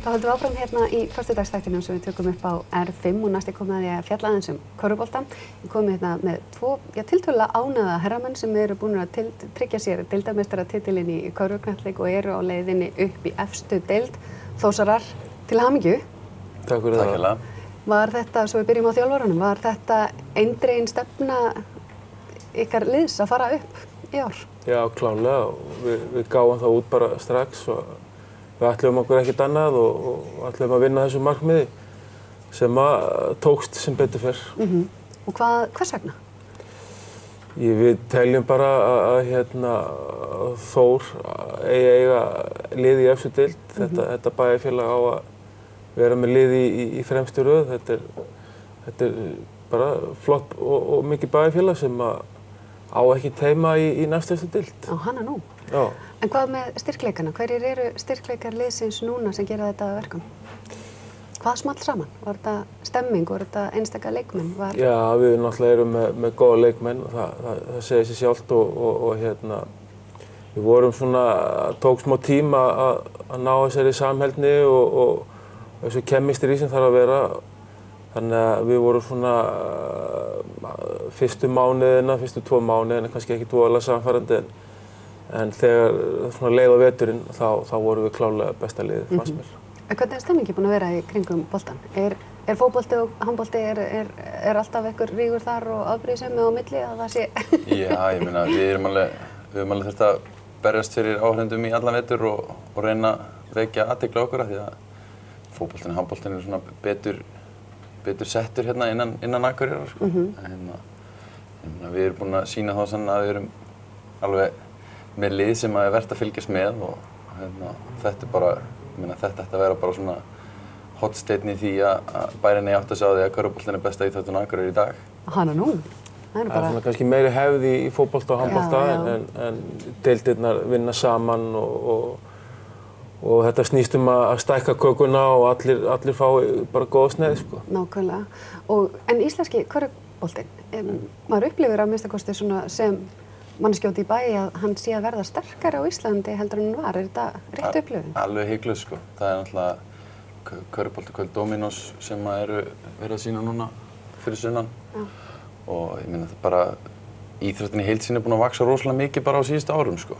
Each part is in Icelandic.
Þá höldum við áfram hérna í föstudagsþættinum sem við tökum upp á R5 og næst komið að því að fjalla aðeins körfubolta. Við komum hérna með tvo tiltölulega ánægða herramenn sem eru búin að tryggja sér deildarmeistaratitilinn í körfuknattleik og eru á leiðinni upp í efstu deild. Þórsarar, til hamingju. Takk fyrir það. Var þetta, svo við byrjum á þjálfaranum, var þetta eindregin stefna ykkar liðs að fara upp í ár? Já, klárlega. Við gáum það út bara strax og við ætluðum okkur ekkert annað og ætluðum að vinna þessu markmiði sem að tókst sem betur fer. Og hvers vegna? Við teljum bara að Þór eiga lið í efstu deild. Þetta bæjarfélag á að vera með lið í fremstu röð. Þetta er bara flott og mikið bæjarfélag sem á ekki heima í næstu efstu deild. Á hana nú? Já. En hvað með styrkleikana? Hverjir eru styrkleikar liðsins núna sem gera þetta að verkum? Hvað small saman? Var þetta stemming? Var þetta einstaka leikmenn? Já, við náttúrulega erum með góða leikmenn og það segir sig sjálft og við vorum svona, tók smá tíma að ná þessari samheldni og þessu kemistri sem þarf að vera. Þannig að við vorum svona fyrstu 2 mánuðina, kannski ekki voðalega sannfærandi en þegar svona leið á veturinn þá vorum við klárlega besta liðið, fannst mér. Hvernig er stemmingin búin að vera í kringum boltann? Er fótbolti og handbolti, er alltaf einhver rígur þar og afbrýðisemi á milli að það sé? Já, ég meina, við höfum alveg þurft að berjast fyrir áhrifendum í allan vetur og reyna að vekja athygli á okkur af því að fótboltinn og handboltinn er svona betur settur hérna innan Akureyrar, sko. Við erum búin að sýna þá sann að við erum alveg með lið sem er verðt að fylgjast með og þetta er bara, þetta ætti að vera bara svona hotsteinn í því að bærinni átt að sjá því að körfuboltinn er besta íþróttin á Akureyri í dag. Hana nú? Það er svona kannski meiri hefð í fótbolta og handbolta en deildirnar vinna saman og þetta snýst að stækka kökuna og allir fá bara góða sneið, sko. Nákvæmlega. En íslenski körfuboltinn, maður upplifir að minnsta kosti svona sem manneskjóti í bæ að hann sé að verða sterkari á Íslandi heldur en hann var. Er þetta rétt upplifun? Alveg hygglust, sko. Það er náttúrulega körfuboltakvöld Dominos sem eru verið að sýna núna fyrir sunnan. Og ég meina það bara, íþróttin í heild sinni er búin að vaxa rosalega mikið bara á síðustu árum, sko.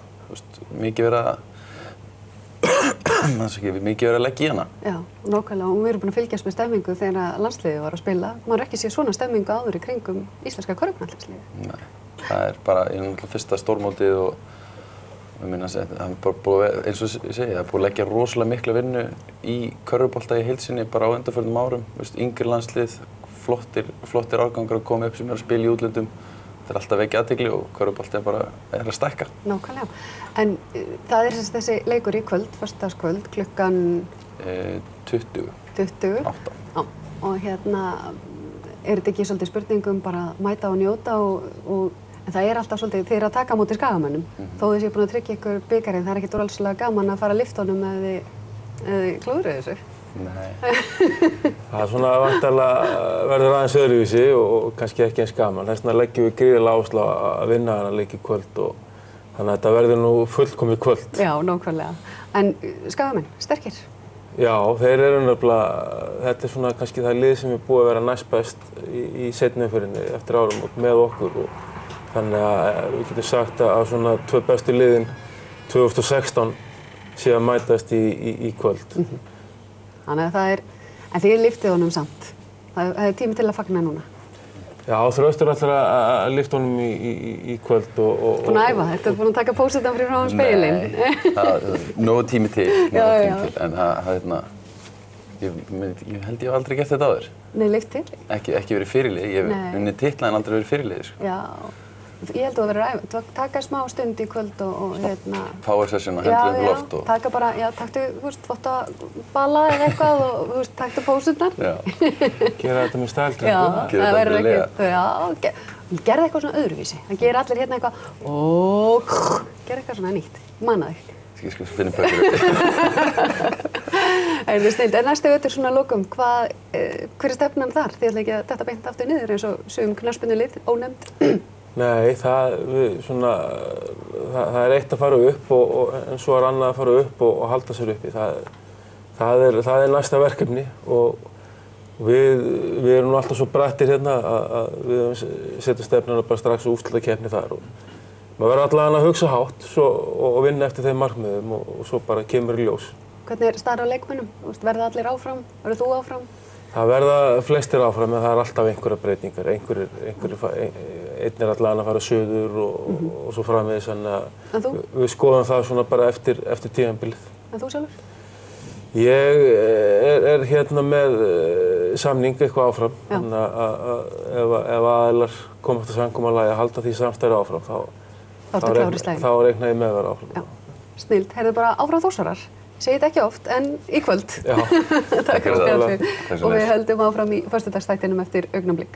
Mikið verið að leggja í hana. Já, nákvæmlega. Og við erum búin að fylgjast með stemmingu þegar landsliðið var að spila. Maður ekki séð svona stemmingu áður í kringum íslenska körfuknattleiksliðið. Nei. Það er bara náttúrulega fyrsta stórmótið og ég minna að hann bara búið, eins og ég segi, það er búið að leggja rosalega mikla vinnu í körfubolta í heild sinni bara á undanförnum árum. Yngri landslið, flottir árgangar að koma upp sem eru að spila í útlöndum. Það er alltaf að vekja athygli og körfubolti bara að stækka. Nákvæmlega. En það er þessi leikur í kvöld, föstudagskvöld, klukkan 20. 8. Já, og er þetta ekki svolítið spurningum bara að mæta og njóta en það er alltaf svolítið, þið eru að taka á móti Skagamönnum. Þó þið séu búin að tryggja ykkur bikarinn, það er ekkert rosalega gaman að fara að lyfta honum ef þið klúðrið þessu. Nei. Það er svona væntanlega verður aðeins öðruvísi og kannski ekki eins gaman. Þess vegna leggjum við gríðarlega áherslu að vinna þennan leik í kvöld og þannig að þetta verður nú fullkomið kvöld. Já, nákvæmlega. En Skagamenn, sterkir? Já, þeir eru nefnilega, þetta er svona kannski það lið sem er búið að vera næstbest í seinni umferðinni eftir áramót með okkur og þannig að við getum sagt að svona 2 bestu liðin 2016 sé að mætast í kvöld. Þannig að það er, en þið lyftið honum samt. Það er tími til að fagna núna. Já, Þröstur ætlar að lyfta honum í kvöld og... Búin að æfa, ertu búin að taka pósitan fyrir frá spegilinn? Nei, nógu tími til, en ég held ég hef aldrei gert þetta áður. Nei, lyft til? Ekki verið fyrirliði, ég hef unnið titla en aldrei verið fyrirliði, sko. Já, ég held að það verður að æfa, taka smá stund í kvöld og Power session og hendur loft og... taka bara, taktu, þvottabala eða eitthvað og taktu pósirnar. Já. Gera þetta með stælgringu. Já, það verður ekkert, gerðu eitthvað svona öðruvísi. Það gerir allir hérna eitthvað og gerðu eitthvað svona nýtt, manna þig. Ég skal finna bækur. Það er snill, en næstu vetur svona lokum, hver er stefnan þar? Þið ætla ekki að detta beint aftur niður eins og sum knattspyrnulið, ónefnd. Nei, það er eitt að fara upp en svo er annað að fara upp og halda sér uppi. Það er næsta verkefni og við erum nú alltaf svo brattir hérna að við setjum stefnuna bara strax úrslitakeppni þar og maður verður allavega að hugsa hátt og vinna eftir þeim markmiðum og svo bara kemur í ljós. Hvernig er staðan á leikmönnum? Verða allir áfram? Verður þú áfram? Það verða flestir áfram en það er alltaf einhverjar breytingar. Einn er allavega að fara suður og svo framvegis þannig að við skoðum það svona bara eftir tímabilið. En þú sjálfur? Ég er hérna með samning eitthvað áfram, þannig að ef aðilar komast að samkomulagi að halda því samstæðu áfram, þá reikna ég með að vera áfram. Já, snillt. Heyrðu bara áfram Þórsarar. Ég segi þetta ekki oft, en í kvöld. Já. Takk fyrir spjallið og við höldum áfram í föstudagsþættinum eftir augnablik.